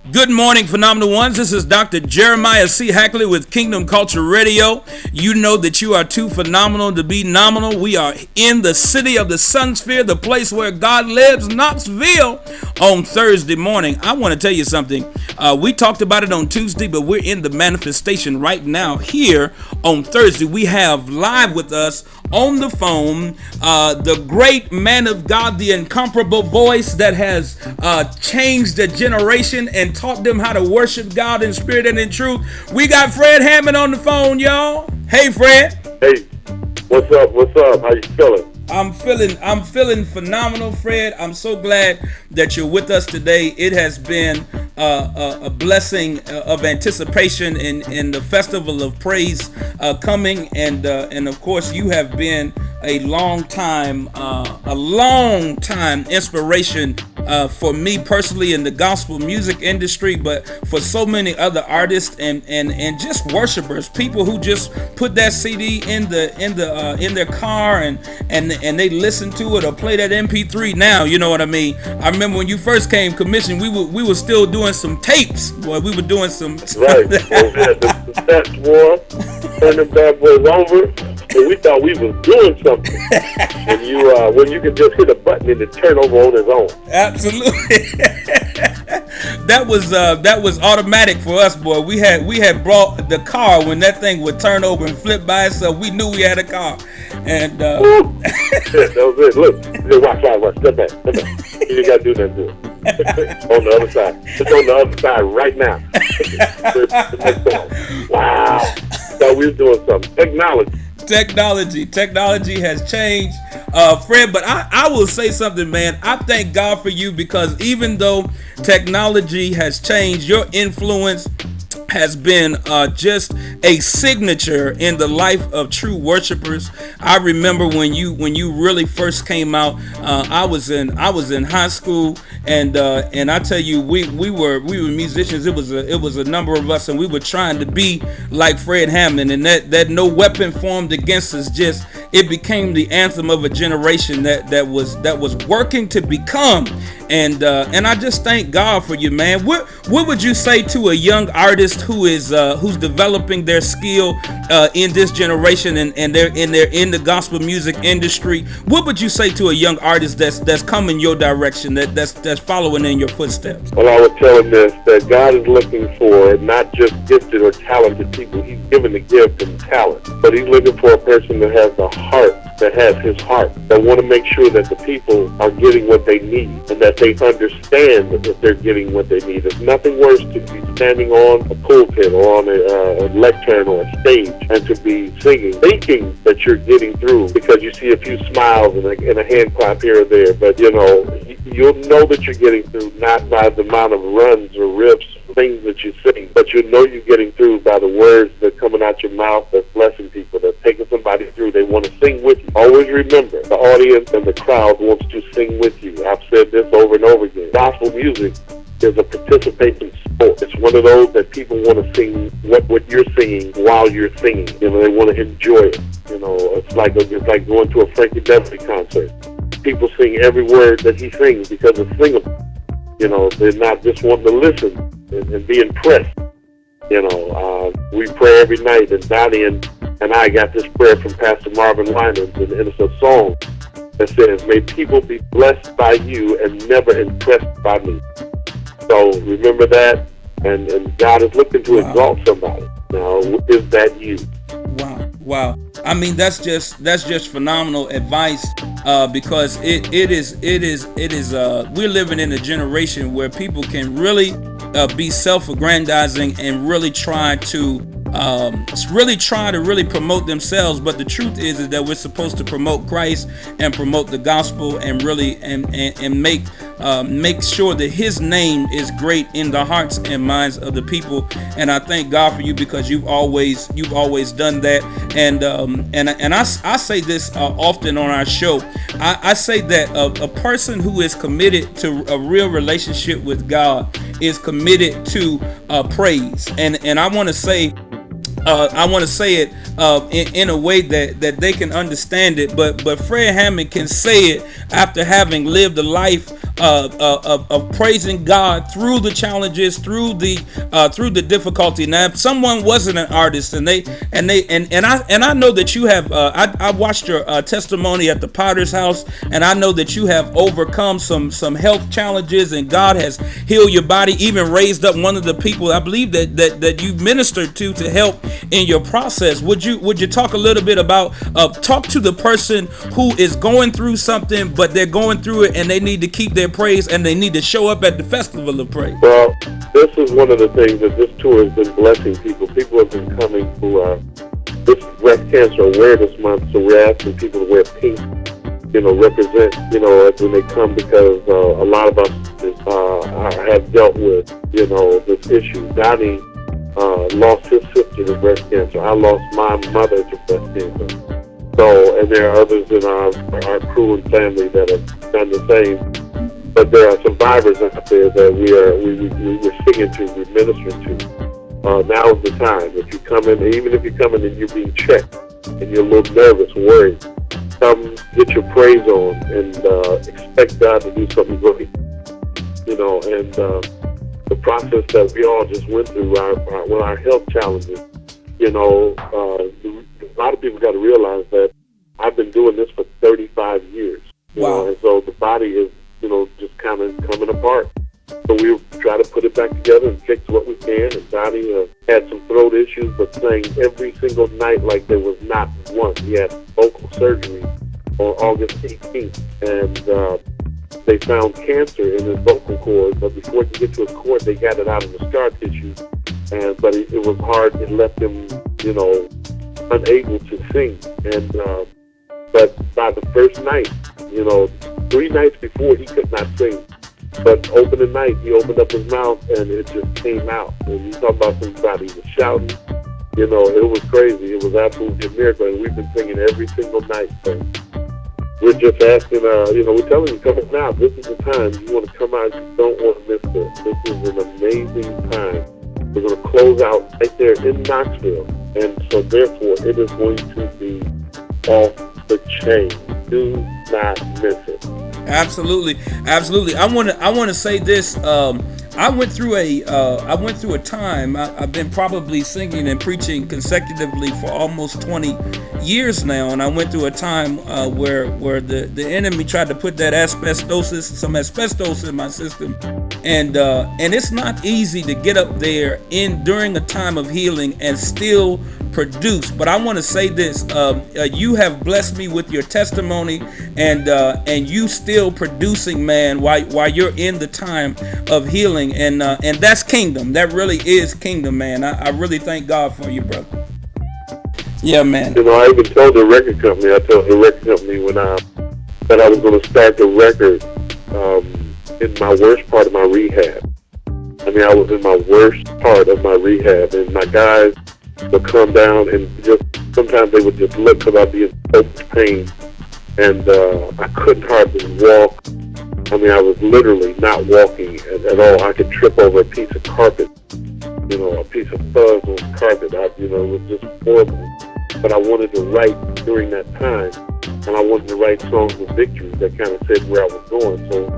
Good morning, Phenomenal Ones. This is Dr. Jeremiah C. Hackley with Kingdom Culture Radio. You know that you are too phenomenal to be nominal. We are in the city of the Sun Sphere, the place where God lives, Knoxville, on Thursday morning. I want to tell you something. We talked about it on Tuesday, but we're in the manifestation right now here on Thursday. We have live with us on the phone the great man of God, the incomparable voice that has changed a generation and taught them how to worship God in spirit and in truth. We got Fred Hammond on the phone, y'all. Hey, Fred. Hey, what's up? What's up? How you feeling? I'm feeling phenomenal, Fred. I'm so glad that you're with us today. It has been a blessing of anticipation in the festival of praise coming, and of course you have been a long time inspiration for me personally in the gospel music industry, but for so many other artists and just worshipers, people who just put that CD in their car and they listen to it or play that MP3 now. You know what I mean? I remember when you first came commissioned, we were still doing some tapes, boy. We were doing some right. The stats war, turn them bad boys over, and we thought we was doing something. And when you could just hit a button and it turn over on its own. Absolutely. That was automatic for us, boy. We had brought the car when that thing would turn over and flip by itself. We knew we had a car, and that was it. Look, watch, step back. You ain't gotta do nothing to it. On the other side, it's on the other side right now. Wow, thought we was doing something. Technology has changed, Fred, but I will say something, man. I thank God for you, because even though technology has changed, your influence has been just a signature in the life of true worshipers. I remember when you really first came out. I was in high school, and I tell you, we were musicians. It was a number of us, and we were trying to be like Fred Hammond, and that no weapon formed against us, just it became the anthem of a generation that was working to become. And I just thank God for you, man. What would you say to a young artist who's developing their skill in this generation, and they're in the gospel music industry? What would you say to a young artist that's coming your direction, that's following in your footsteps? Well, I would tell him this: that God is looking for not just gifted or talented people. He's given the gift and talent, but He's looking for a person that has the heart, that has His heart, that want to make sure that the people are getting what they need, and that they understand that they're getting what they need. There's nothing worse to be standing on a pulpit or on a lectern or a stage and to be singing, thinking that you're getting through because you see a few smiles and a hand clap here or there. But you'll know that you're getting through not by the amount of runs or riffs, things that you sing, but you know you're getting through by the words that are coming out your mouth, that's blessing people, that's taking somebody through. They want to sing with you. Always remember, the audience and the crowd wants to sing with you. I've said this over and over again. Gospel music is a participation sport. It's one of those that people want to sing what you're singing while you're singing. They want to enjoy it. It's like going to a Frankie Beverly concert. People sing every word that he sings because it's singable. They're not just wanting to listen and be impressed. We pray every night, and Donnie and I got this prayer from Pastor Marvin Winans, and it's a song that says, "May people be blessed by you and never impressed by me." So remember that, and God is looking to exalt somebody. Now, is that you? Wow. I mean, that's just phenomenal advice, because it is we're living in a generation where people can really be self-aggrandizing and really try to promote themselves. But the truth is that we're supposed to promote Christ and promote the gospel and really and make sure that His name is great in the hearts and minds of the people. And I thank God for you, because you've always done that. And I say this often on our show. I say that a person who is committed to a real relationship with God is committed to praise. And I want to say it in a way that they can understand it. But Fred Hammond can say it after having lived a life of praising God through the challenges, through the difficulty. Now, if someone wasn't an artist, and I know that you have, I watched your testimony at the Potter's House, and I know that you have overcome some health challenges, and God has healed your body, even raised up one of the people I believe that you ministered to help in your process. Would you talk a little bit about talk to the person who is going through something, but they're going through it and they need to keep their praise and they need to show up at the festival of praise? Well, this is one of the things that this tour has been blessing people. People have been coming to this is Breast Cancer Awareness Month, so we're asking people to wear pink, represent, when they come, because a lot of us have dealt with, this issue. Donnie lost his sister to breast cancer. I lost my mother to breast cancer. So, and there are others in our crew and family that have done the same. But there are survivors out there that we're singing to, we're ministering to. Now is the time. If you come in, even if you come in and you're being checked and you're a little nervous, worried, come get your praise on and expect God to do something great. And the process that we all just went through with our health challenges, a lot of people got to realize that I've been doing this for 35 years. Wow. And so the body is, just kind of coming apart. So we try to put it back together and fix what we can. And Donnie had some throat issues, but sang every single night like there was not one. He had vocal surgery on August 18th, and they found cancer in his vocal cords. But before it could get to his cord, they got it out of the scar tissue. But it was hard. It left him, unable to sing. And but by the first night, 3 nights before, he could not sing. But opening night, he opened up his mouth and it just came out. And you talk about somebody was shouting, it was crazy. It was absolutely a miracle. And we've been singing every single night. So we're just asking, we're telling you, come out. This is the time. You want to come out. You don't want to miss this. This is an amazing time. We're going to close out right there in Knoxville. And so therefore, it is going to be off the chain. Do not miss it. Absolutely. I want to say this. I went through a time. I've been probably singing and preaching consecutively for almost 20 years now, and I went through a time where the enemy tried to put that some asbestos in my system, and it's not easy to get up there during a time of healing and still produce. But I want to say this: you have blessed me with your testimony, and you still producing, man, while you're in the time of healing, and that's kingdom. That really is kingdom, man. I really thank God for you, brother. Yeah, man. I even told the record company. When that I was going to start the record in my worst part of my rehab. I was in my worst part of my rehab, and my guys would come down and just sometimes they would just look because I'd be in so much pain, and I couldn't hardly walk. I was literally not walking at all. I could trip over a piece of carpet, a piece of fuzz on carpet. It was just horrible. But I wanted to write during that time, and I wanted to write songs of victory that kind of said where I was going. So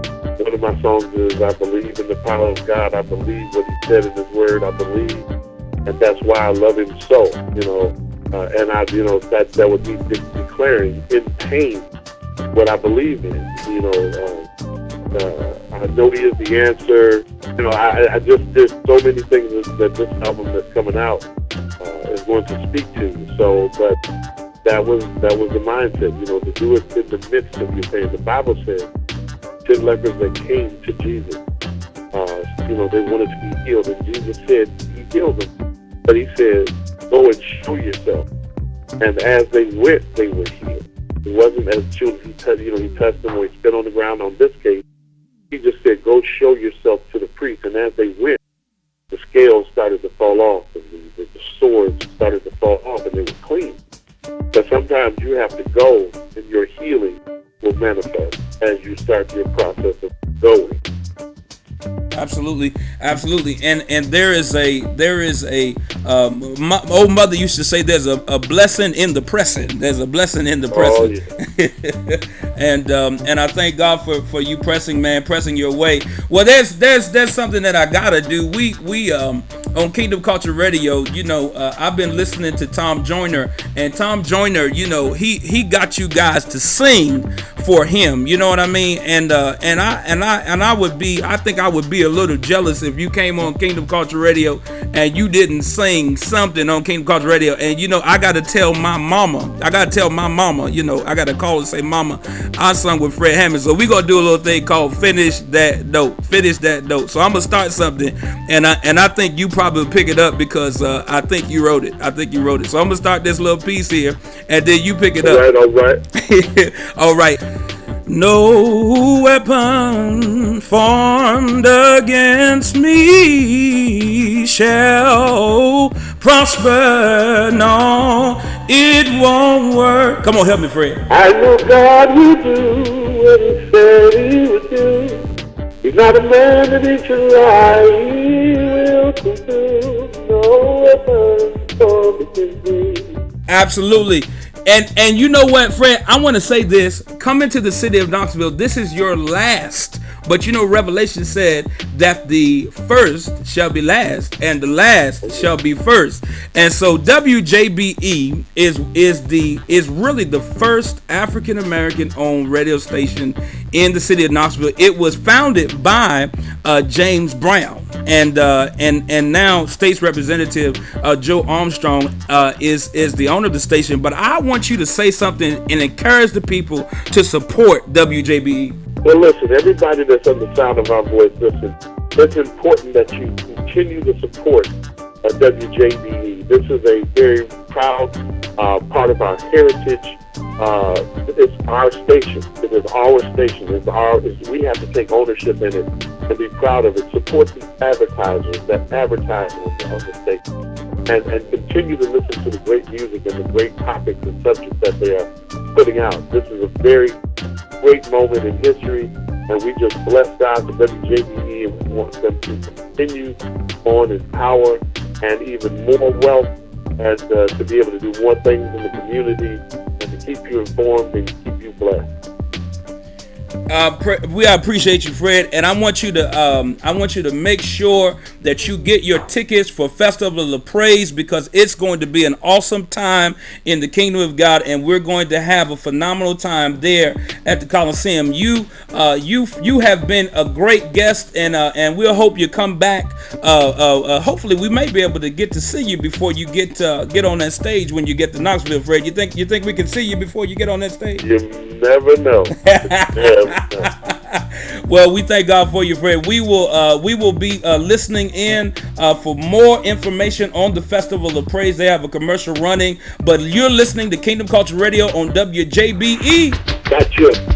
one of my songs is, I believe in the power of God. I believe what he said in his word. I believe. And that's why I love him so, and that would be declaring in pain what I believe in, I know he is the answer. I just, there's so many things that this album that's coming out is going to speak to. So, but that was the mindset, to do it in the midst of your pain. The Bible says 10 lepers that came to Jesus, they wanted to be healed, and Jesus said he healed them. But he said, go and show yourself. And as they went, they were healed. It wasn't as soon as he touched them or he spit on the ground. On this case, he just said, go show yourself to the priest. And as they went, the scales started to fall off, and the swords started to fall off, and they were clean. But sometimes you have to go, and your healing will manifest as you start your process of going. Absolutely. absolutely. And there is a my old mother used to say there's a blessing in the pressing. There's a blessing in the pressing. Oh, yeah. And I thank God for you pressing, man, pressing your way. Well, there's something that I gotta do. We on Kingdom Culture Radio, you know, I've been listening to Tom Joyner, and Tom Joyner, you know, he got you guys to sing for him. You know what I mean? And I think I would be a little jealous if you came on Kingdom Culture Radio and you didn't sing something on Kingdom Culture Radio. And you know, I gotta tell my mama, you know, I gotta call and say, Mama, I sung with Fred Hammond. So we gonna do a little thing called Finish That Note. So I'm gonna start something, and I think you probably pick it up because I think you wrote it. So I'm gonna start this little piece here, and then you pick it up. All right. All right. No weapon formed against me shall prosper. No, it won't work. Come on, help me, Fred. I know God will do what He said He would do. He's not a man that He should lie. He will come through. No weapon formed against me. Absolutely. And you know what, Fred? I want to say this. Coming to the city of Knoxville, this is your last. But you know, Revelation said that the first shall be last, and the last shall be first. And so WJBE is really the first African American owned radio station in the city of Knoxville. It was founded by James Brown, and now State's Representative Joe Armstrong is the owner of the station. But I want you to say something and encourage the people to support WJBE. Well, listen, everybody that's on the sound of our voice, listen, it's important that you continue to support WJBE. This is a very proud part of our heritage. It's our station. It is our station. We have to take ownership in it and be proud of it. Support the advertisers that advertise on the station. And continue to listen to the great music and the great topics and subjects that they are putting out. This is a very great moment in history, and we just bless God for WJBE, and we want them to continue on in power and even more wealth, and to be able to do more things in the community and to keep you informed and keep you blessed. We appreciate you, Fred, and I want you to make sure that you get your tickets for Festival of Praise, because it's going to be an awesome time in the Kingdom of God, and we're going to have a phenomenal time there at the Coliseum. You have been a great guest, and we'll hope you come back. Hopefully, we may be able to get to see you before you get on that stage when you get to Knoxville, Fred. You think we can see you before you get on that stage? You never know. Well, we thank God for you, Fred. We will be listening in for more information on the Festival of Praise. They have a commercial running, but you're listening to Kingdom Culture Radio on WJBE. Gotcha.